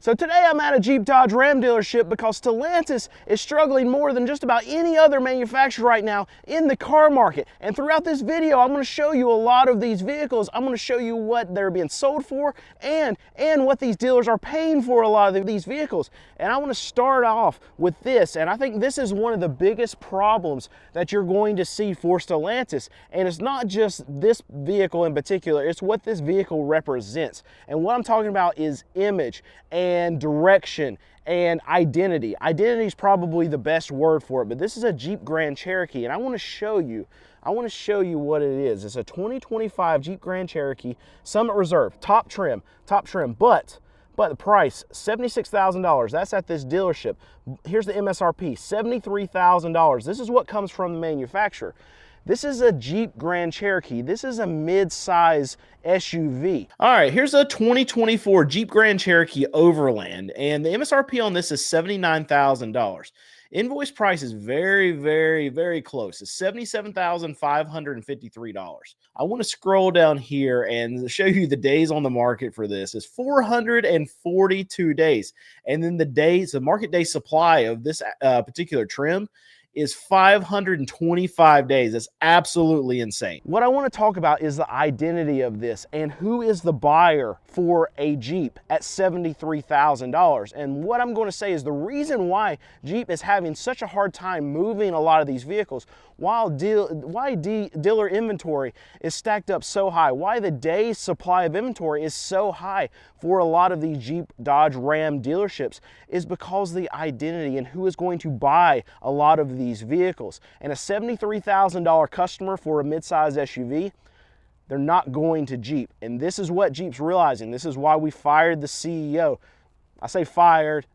So today I'm at a Jeep Dodge Ram dealership because Stellantis is struggling more than just about any other manufacturer right now in the car market. And throughout this video, I'm going to show you a lot of these vehicles. I'm going to show you what they're being sold for and what these dealers are paying for a lot of these vehicles. And I want to start off with this, and I think this is one of the biggest problems that you're going to see for Stellantis. And it's not just this vehicle in particular, it's what this vehicle represents. And what I'm talking about is image and direction and identity. Identity is probably the best word for it, but this is a Jeep Grand Cherokee, and I want to show you what it is. It's a 2025 Jeep Grand Cherokee Summit Reserve, top trim, but the price, $76,000. That's at this dealership. Here's the MSRP, $73,000. This is what comes from the manufacturer. This is a Jeep Grand Cherokee. This is a mid-size SUV. All right, here's a 2024 Jeep Grand Cherokee Overland, and the MSRP on this is $79,000. Invoice price is very, very, very close. It's $77,553. I want to scroll down here and show you the days on the market for this. It's 442 days. And then the market day supply of this particular trim is 525 days. That's absolutely insane. What I want to talk about is the identity of this and who is the buyer for a Jeep at $73,000. And what I'm going to say is the reason why Jeep is having such a hard time moving a lot of these vehicles, why dealer inventory is stacked up so high, why the day's supply of inventory is so high for a lot of these Jeep, Dodge, Ram dealerships, is because of the identity and who is going to buy a lot of these vehicles. And a $73,000 customer for a midsize SUV, they're not going to Jeep. And this is what Jeep's realizing. This is why we fired the CEO. I say fired,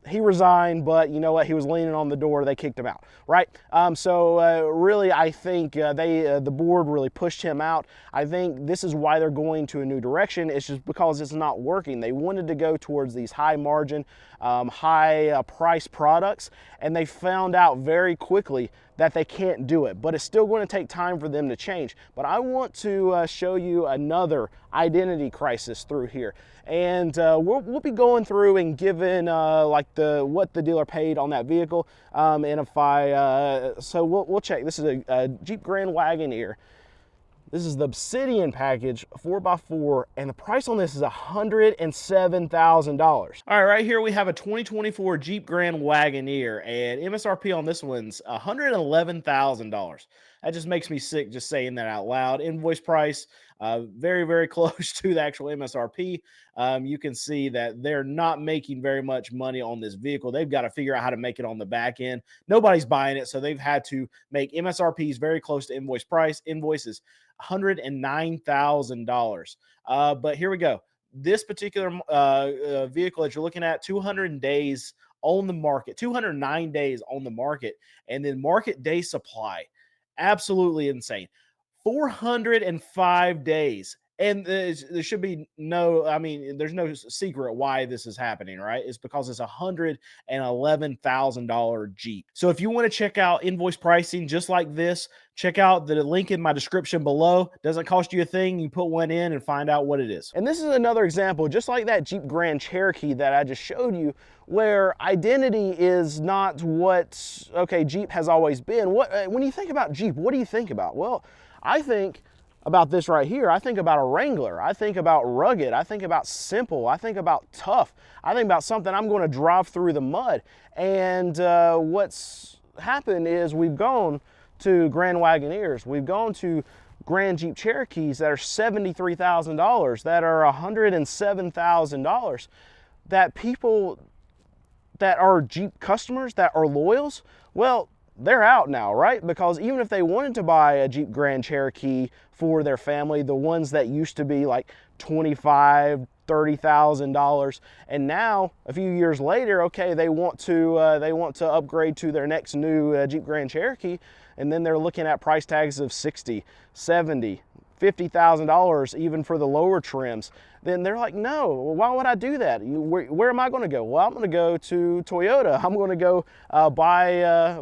he resigned, but you know what? He was leaning on the door, they kicked him out, right? Really, I think the board really pushed him out. I think this is why they're going to a new direction. It's just because it's not working. They wanted to go towards these high margin, high price products, and they found out very quickly that they can't do it, but it's still going to take time for them to change. But I want to show you another identity crisis through here. And we'll be going through and giving what the dealer paid on that vehicle. And if we'll check. This is a Jeep Grand Wagoneer. This is the Obsidian package, 4x4, and the price on this is $107,000. All right, right here we have a 2024 Jeep Grand Wagoneer, and MSRP on this one's $111,000. That just makes me sick just saying that out loud. Invoice price, very, very close to the actual MSRP. You can see that they're not making very much money on this vehicle. They've got to figure out how to make it on the back end. Nobody's buying it, so they've had to make MSRPs very close to invoice price. Invoice is $109,000. But here we go. This particular vehicle that you're looking at, 200 days on the market, 209 days on the market, and then market day supply, absolutely insane. 405 days. And there should be there's no secret why this is happening, right? It's because it's $111,000 Jeep. So if you want to check out invoice pricing just like this, check out the link in my description below. Doesn't cost you a thing. You put one in and find out what it is. And this is another example, just like that Jeep Grand Cherokee that I just showed you, where identity is not what, Jeep has always been. When you think about Jeep, what do you think about? Well, I think about this right here. I think about a Wrangler. I think about rugged. I think about simple. I think about tough. I think about something I'm going to drive through the mud. And what's happened is we've gone to Grand Wagoneers. We've gone to Grand Jeep Cherokees that are $73,000, that are $107,000, that people that are Jeep customers, that are loyals, well, they're out now, right? Because even if they wanted to buy a Jeep Grand Cherokee for their family, the ones that used to be like $25,000, $30,000, and now a few years later, they want to upgrade to their next new Jeep Grand Cherokee, and then they're looking at price tags of $60,000, $70,000, $50,000 even for the lower trims. Then they're like, no, why would I do that? Where am I going to go? Well, I'm going to go to Toyota. I'm going to go buy a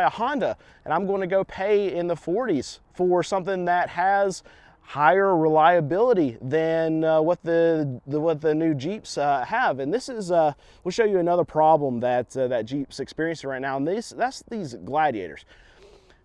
Honda, and I'm going to go pay in the 40s for something that has higher reliability than what the new Jeeps have. And this is we'll show you another problem that that Jeep's experiencing right now, and that's these Gladiators.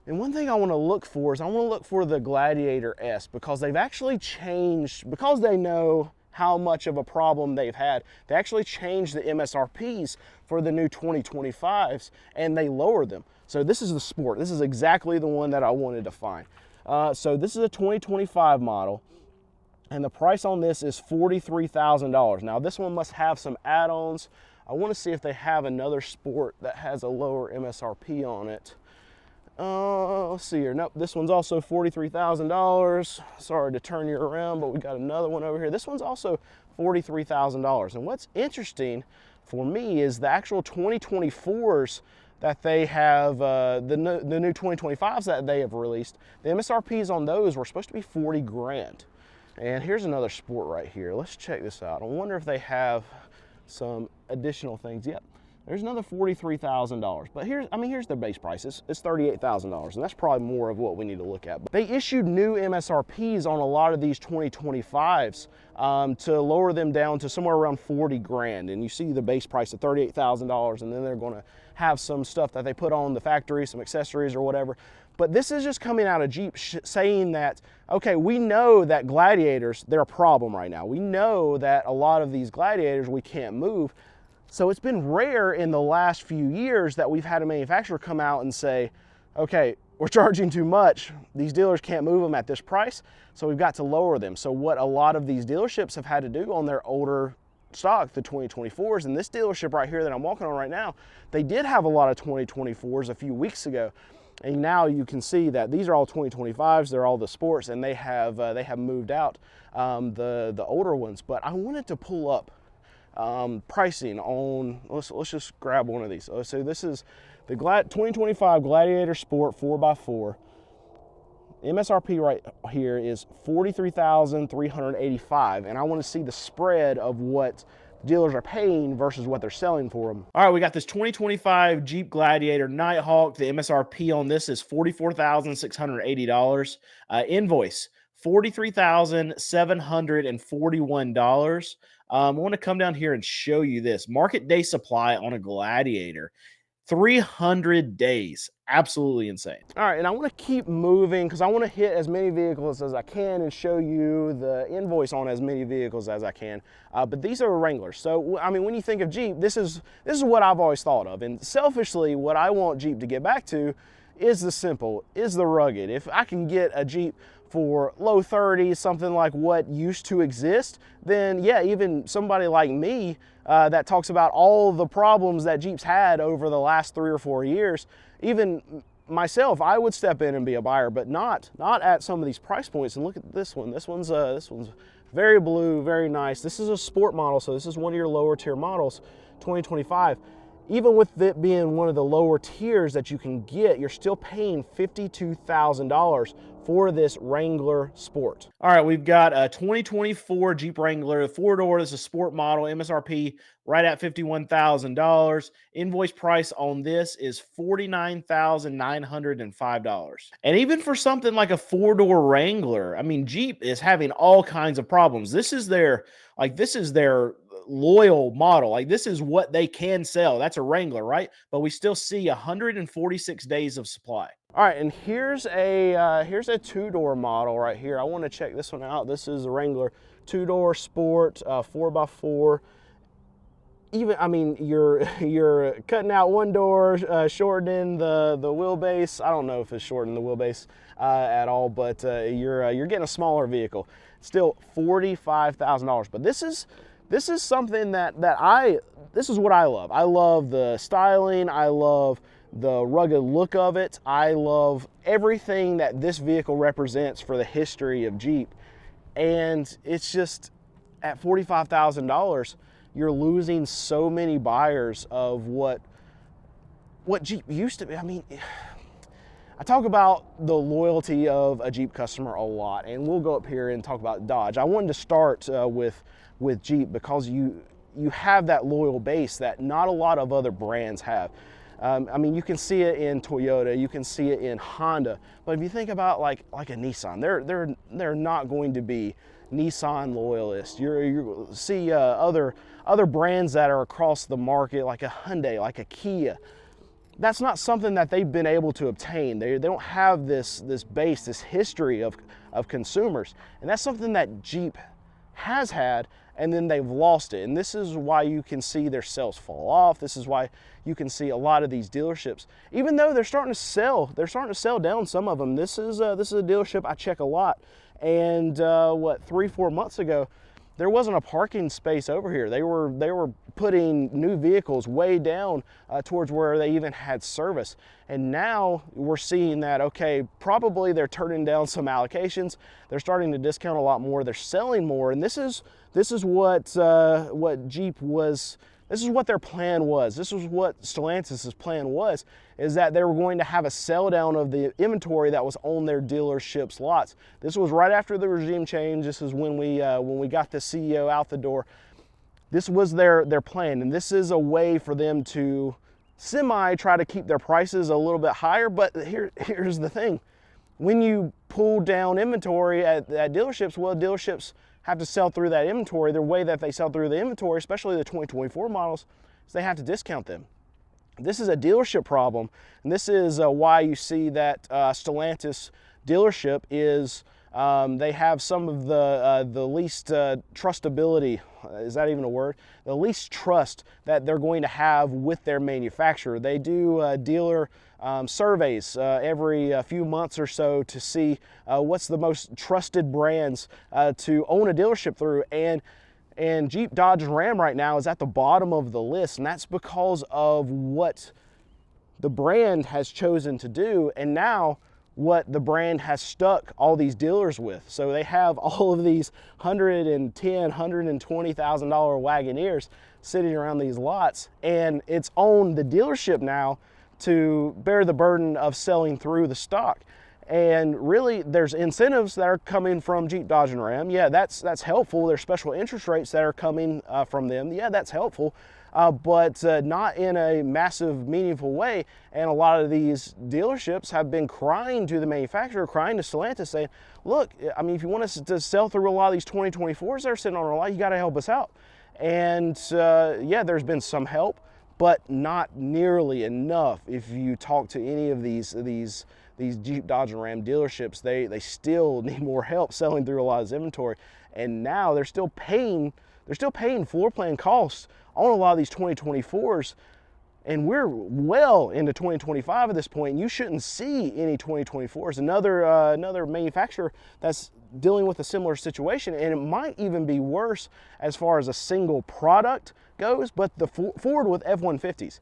And one thing I want to look for is I want to look for the Gladiator S, because they've actually changed, because they know how much of a problem they've had. They actually changed the MSRPs for the new 2025s, and they lowered them. So this is the Sport. This is exactly the one that I wanted to find. So this is a 2025 model, and the price on this is $43,000. Now this one must have some add-ons. I want to see if they have another Sport that has a lower MSRP on it. Let's see here. Nope, this one's also $43,000. Sorry to turn you around, but we got another one over here. This one's also $43,000. And what's interesting for me is the actual 2024s that they have, the new 2025s that they have released. The MSRPs on those were supposed to be 40 grand. And here's another Sport right here. Let's check this out. I wonder if they have some additional things. Yep. There's another $43,000, but here's their base price. It's $38,000, and that's probably more of what we need to look at. But they issued new MSRPs on a lot of these 2025s to lower them down to somewhere around 40 grand. And you see the base price of $38,000, and then they're going to have some stuff that they put on the factory, some accessories or whatever. But this is just coming out of Jeep saying that, okay, we know that Gladiators, they're a problem right now. We know that a lot of these Gladiators we can't move. So it's been rare in the last few years that we've had a manufacturer come out and say, okay, we're charging too much. These dealers can't move them at this price, so we've got to lower them. So what a lot of these dealerships have had to do on their older stock, the 2024s, and this dealership right here that I'm walking on right now, they did have a lot of 2024s a few weeks ago. And now you can see that these are all 2025s, they're all the Sports, and they have moved out the older ones. But I wanted to pull up pricing on, let's just grab one of these. So this is the 2025 Gladiator Sport 4x4. MSRP right here is $43,385, and I want to see the spread of what dealers are paying versus what they're selling for them. All right, we got this 2025 Jeep Gladiator Nighthawk. The MSRP on this is $44,680. Invoice $43,741. I want to come down here and show you this. Market day supply on a Gladiator, 300 days. Absolutely insane. All right, and I want to keep moving because I want to hit as many vehicles as I can and show you the invoice on as many vehicles as I can. But these are Wranglers. So, I mean, when you think of Jeep, this is what I've always thought of. And selfishly, what I want Jeep to get back to is the simple, is the rugged. If I can get a Jeep for low 30s, something like what used to exist, then yeah, even somebody like me that talks about all the problems that Jeep's had over the last 3 or 4 years, even myself, I would step in and be a buyer, but not at some of these price points. And look at this one. This one's very blue, very nice. This is a Sport model, so this is one of your lower tier models, 2025. Even with it being one of the lower tiers that you can get, you're still paying $52,000 for this Wrangler Sport. All right, we've got a 2024 Jeep Wrangler, 4-door. This is a Sport model, MSRP right at $51,000. Invoice price on this is $49,905. And even for something like a 4-door Wrangler, I mean, Jeep is having all kinds of problems. This is their loyal model. Like, this is what they can sell. That's a Wrangler, right? But we still see 146 days of supply. All right, and here's a 2-door model right here. I want to check this one out. This is a Wrangler 2-door Sport, 4x4. Even, I mean, you're cutting out one door, shortening the wheelbase. I don't know if it's shortening the wheelbase at all, but you're getting a smaller vehicle. Still $45,000. But this is something this is what I love. I love the styling. I love the rugged look of it. I love everything that this vehicle represents for the history of Jeep. And it's just, at $45,000, you're losing so many buyers of what Jeep used to be. I mean, I talk about the loyalty of a Jeep customer a lot, and we'll go up here and talk about Dodge. I wanted to start with Jeep because you have that loyal base that not a lot of other brands have. I mean, you can see it in Toyota, you can see it in Honda, but if you think about like a Nissan, they're not going to be Nissan loyalists. You see other brands that are across the market, like a Hyundai, like a Kia. That's not something that they've been able to obtain. They don't have this base, this history of consumers, and that's something that Jeep has had, and then they've lost it. And this is why you can see their sales fall off. This is why you can see a lot of these dealerships, even though they're starting to sell down some of them. This is a dealership I check a lot, and 3-4 months ago, there wasn't a parking space over here. They were putting new vehicles way down towards where they even had service. And now we're seeing that, okay, probably they're turning down some allocations. They're starting to discount a lot more. They're selling more. And this is what Jeep was. This is what their plan was. This was what Stellantis' plan was, is that they were going to have a sell down of the inventory that was on their dealerships' lots. This was right after the regime change. This is when we got the CEO out the door. This was their plan, and this is a way for them to try to keep their prices a little bit higher. But here's the thing. When you pull down inventory at dealerships, well, dealerships have to sell through that inventory. The way that they sell through the inventory, especially the 2024 models, is they have to discount them. This is a dealership problem, and this is why you see that Stellantis dealership is they have some of the least trustability. Is that even a word? The least trust that they're going to have with their manufacturer. They do dealer surveys every few months or so to see what's the most trusted brands to own a dealership through, and Jeep, Dodge, and Ram right now is at the bottom of the list, and that's because of what the brand has chosen to do, and now what the brand has stuck all these dealers with. So they have all of these $110,000, $120,000 Wagoneers sitting around these lots, and it's on the dealership now to bear the burden of selling through the stock. And really, there's incentives that are coming from Jeep, Dodge, and Ram. Yeah, that's helpful. There's special interest rates that are coming from them. Yeah, that's helpful, but not in a massive, meaningful way. And a lot of these dealerships have been crying to the manufacturer, crying to Stellantis, saying, look, I mean, if you want us to sell through a lot of these 2024s that are sitting on our lot, you got to help us out. And yeah, there's been some help, but not nearly enough. If you talk to any of these Jeep, Dodge, and Ram dealerships, they still need more help selling through a lot of this inventory. And now they're still paying floor plan costs on a lot of these 2024s. And we're well into 2025 at this point, and you shouldn't see any 2024s. Another manufacturer that's dealing with a similar situation, and it might even be worse as far as a single product goes, but the Ford with F-150s.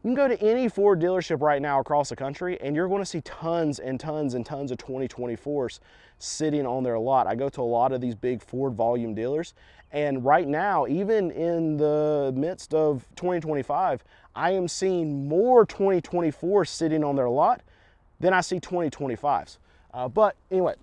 You can go to any Ford dealership right now across the country, and you're going to see tons and tons and tons of 2024s sitting on their lot. I go to a lot of these big Ford volume dealers, and right now, even in the midst of 2025, I am seeing more 2024s sitting on their lot than I see 2025s. But anyway,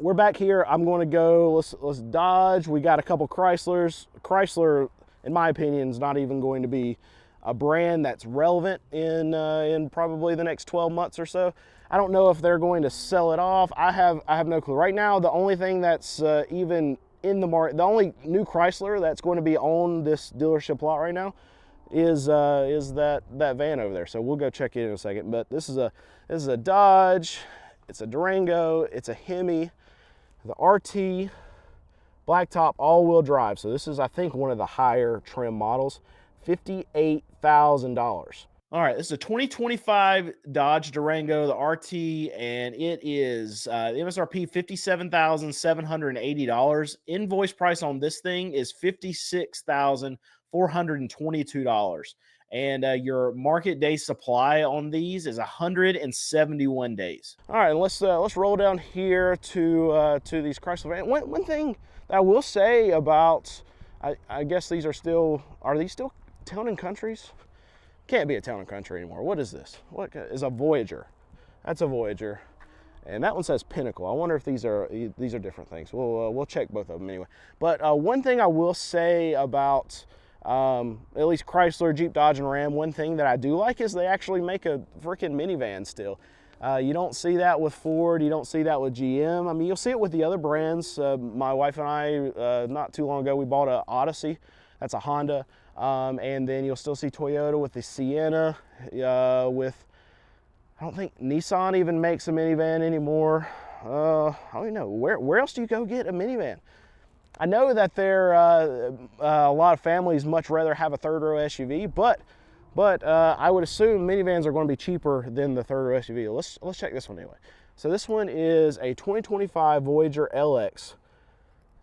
we're back here. I'm going to go, let's Dodge. We got a couple Chryslers. Chrysler, in my opinion, is not even going to be a brand that's relevant in probably the next 12 months or so. I don't know if they're going to sell it off. I have no clue. Right now, the only thing that's even in the market, the only new Chrysler that's going to be on this dealership lot right now is that van over there. So we'll go check it in a second. But this is a Dodge, it's a Durango, it's a Hemi, the RT, blacktop, all-wheel drive. So this is, I think, one of the higher trim models. $58,000. All right, this is a 2025 Dodge Durango, the RT, and it is MSRP $57,780. Invoice price on this thing is $56,422. And your market day supply on these is 171 days. All right, let's roll down here to these Chrysler. One thing that I will say about, I guess these are these still Town and Countries? Can't be a Town and Country anymore. What is this? What is a Voyager? That's a Voyager, and that one says Pinnacle. I wonder if these are different things. We'll check both of them anyway. But one thing I will say about At least Chrysler, Jeep, Dodge, and Ram. One thing that I do like is they actually make a freaking minivan still. You don't see that with Ford. You don't see that with GM. I mean, you'll see it with the other brands. My wife and I, not too long ago, we bought an Odyssey. That's a Honda. And then you'll still see Toyota with the Sienna. I don't think Nissan even makes a minivan anymore. I don't even know. Where else do you go get a minivan? I know that a lot of families much rather have a third row SUV, but I would assume minivans are going to be cheaper than the third row SUV. Let's check this one anyway. So this one is a 2025 Voyager LX.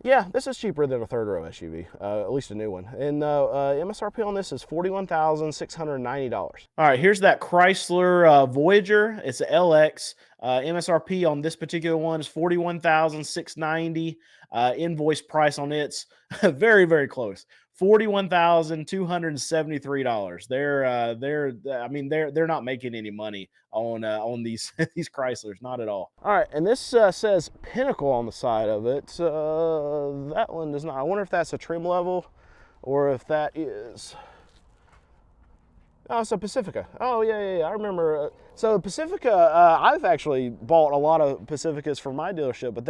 Yeah, this is cheaper than a third row SUV, at least a new one. And MSRP on this is $41,690. All right, here's that Chrysler Voyager. It's an LX. MSRP on this particular one is $41,690. Invoice price on it's very, very close. $41,273. They're not making any money on these these Chryslers, not at all. All right, and this says Pinnacle on the side of it. That one does not. I wonder if that's a trim level or if that is. Oh, it's a Pacifica. Oh, yeah. I remember. So Pacifica, I've actually bought a lot of Pacificas from my dealership, but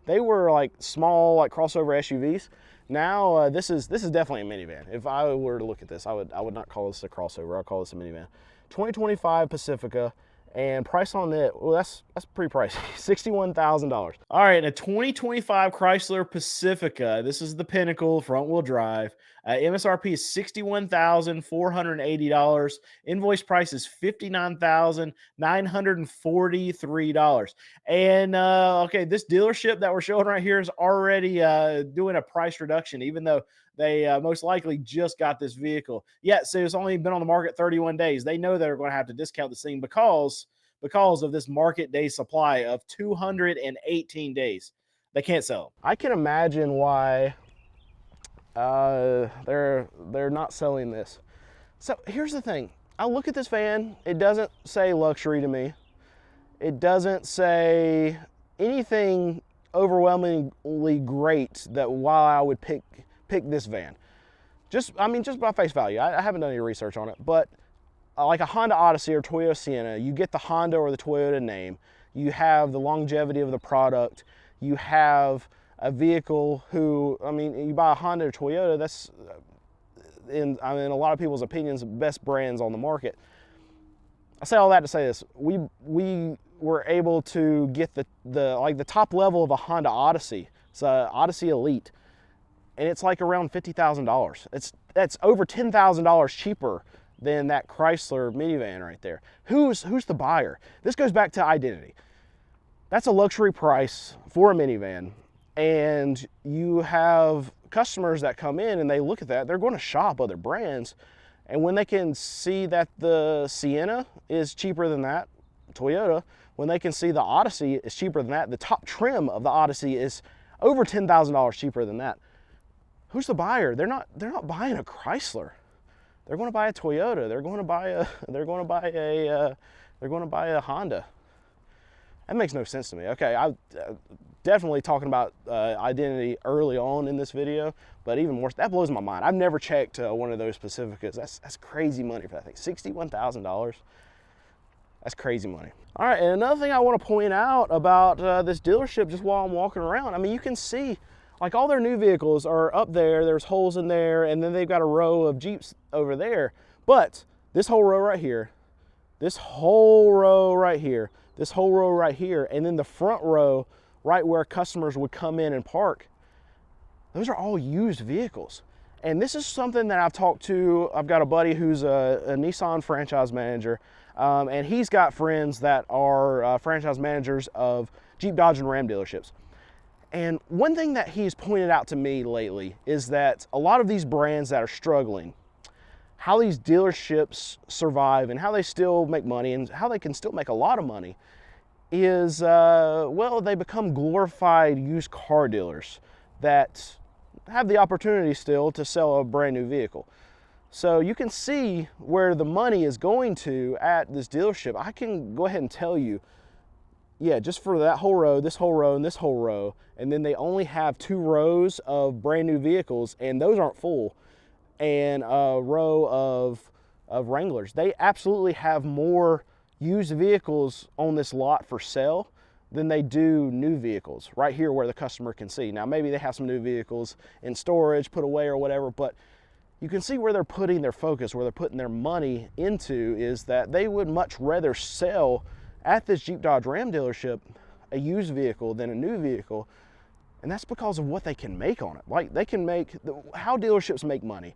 they were like small, like crossover SUVs. Now this is definitely a minivan. If I were to look at this, I would not call this a crossover. I'd call this a minivan. 2025 Pacifica. And price on it, well, that's pretty pricey, $61,000. All right, a 2025 Chrysler Pacifica. This is the Pinnacle front-wheel drive. MSRP is $61,480. Invoice price is $59,943. And okay, this dealership that we're showing right here is already doing a price reduction, even though they most likely just got this vehicle. Yeah, so it's only been on the market 31 days. They know they're going to have to discount this thing because of this market day supply of 218 days. They can't sell them. I can imagine why they're not selling this. So here's the thing. I look at this van. It doesn't say luxury to me. It doesn't say anything overwhelmingly great that why I would pick this van. Just by face value. I haven't done any research on it, but like a Honda Odyssey or Toyota Sienna, you get the Honda or the Toyota name. You have the longevity of the product. You have a vehicle you buy a Honda or Toyota, that's, in a lot of people's opinions, the best brands on the market. I say all that to say this. We were able to get the top level of a Honda Odyssey. It's a Odyssey Elite. And it's like around $50,000. That's over $10,000 cheaper than that Chrysler minivan right there. Who's the buyer? This goes back to identity. That's a luxury price for a minivan, and you have customers that come in and they look at that. They're going to shop other brands, and when they can see that the Sienna is cheaper than that, Toyota, when they can see the Odyssey is cheaper than that, the top trim of the Odyssey is over $10,000 cheaper than that. Who's the buyer? They're not buying a Chrysler. They're going to buy a Toyota. They're going to buy a Honda. That makes no sense to me. Okay, I'm definitely talking about identity early on in this video, but even more, that blows my mind. I've never checked one of those Pacificas. That's crazy money for that thing. $61,000. That's crazy money. All right, and another thing I want to point out about this dealership, just while I'm walking around, I mean, you can see, like, all their new vehicles are up there. There's holes in there, and then they've got a row of Jeeps over there. But this whole row right here, this whole row right here, this whole row right here, and then the front row right where customers would come in and park, those are all used vehicles. And this is something that I've talked to. I've got a buddy who's a Nissan franchise manager, and he's got friends that are franchise managers of Jeep, Dodge, and Ram dealerships. And one thing that he's pointed out to me lately is that a lot of these brands that are struggling, how these dealerships survive and how they still make money and how they can still make a lot of money is, they become glorified used car dealers that have the opportunity still to sell a brand new vehicle. So you can see where the money is going to at this dealership. I can go ahead and tell you, yeah, just for that whole row, this whole row, and this whole row, and then they only have 2 rows of brand new vehicles, and those aren't full. and a row of Wranglers. They absolutely have more used vehicles on this lot for sale than they do new vehicles right here where the customer can see. Now, maybe they have some new vehicles in storage, put away or whatever, but you can see where they're putting their focus, where they're putting their money into, is that they would much rather sell at this Jeep Dodge Ram dealership a used vehicle than a new vehicle. And that's because of what they can make on it. Like, they can make, how dealerships make money,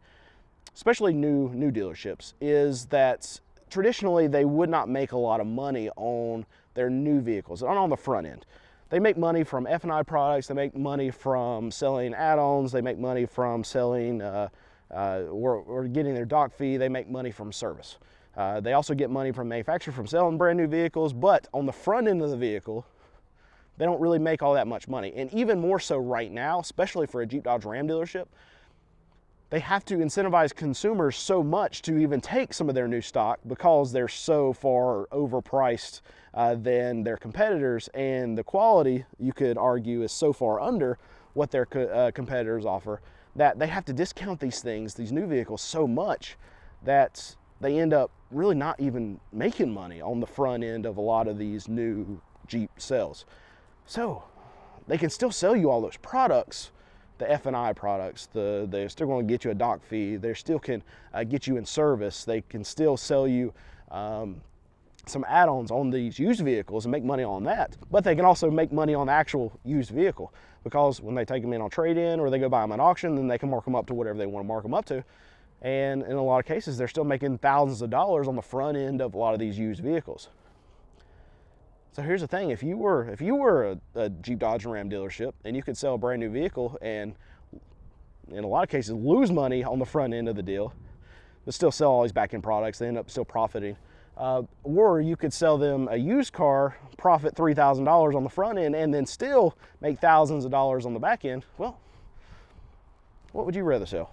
especially new dealerships, is that traditionally they would not make a lot of money on their new vehicles, not on the front end. They make money from F&I products, they make money from selling add-ons, they make money from selling or getting their dock fee, they make money from service. They also get money from manufacturer from selling brand new vehicles, but on the front end of the vehicle, they don't really make all that much money. And even more so right now, especially for a Jeep Dodge Ram dealership, they have to incentivize consumers so much to even take some of their new stock because they're so far overpriced than their competitors, and the quality, you could argue, is so far under what their competitors offer that they have to discount these things, these new vehicles, so much that they end up really not even making money on the front end of a lot of these new Jeep sales. So they can still sell you all those products, the F&I products, they're still going to get you a dock fee, they still can get you in service, they can still sell you some add-ons on these used vehicles and make money on that, but they can also make money on the actual used vehicle, because when they take them in on trade-in or they go buy them at auction, then they can mark them up to whatever they want to mark them up to. And in a lot of cases, they're still making thousands of dollars on the front end of a lot of these used vehicles. So here's the thing, if you were a Jeep Dodge Ram dealership and you could sell a brand new vehicle and in a lot of cases lose money on the front end of the deal, but still sell all these back-end products, they end up still profiting. Or you could sell them a used car, profit $3,000 on the front end, and then still make thousands of dollars on the back end. Well, what would you rather sell?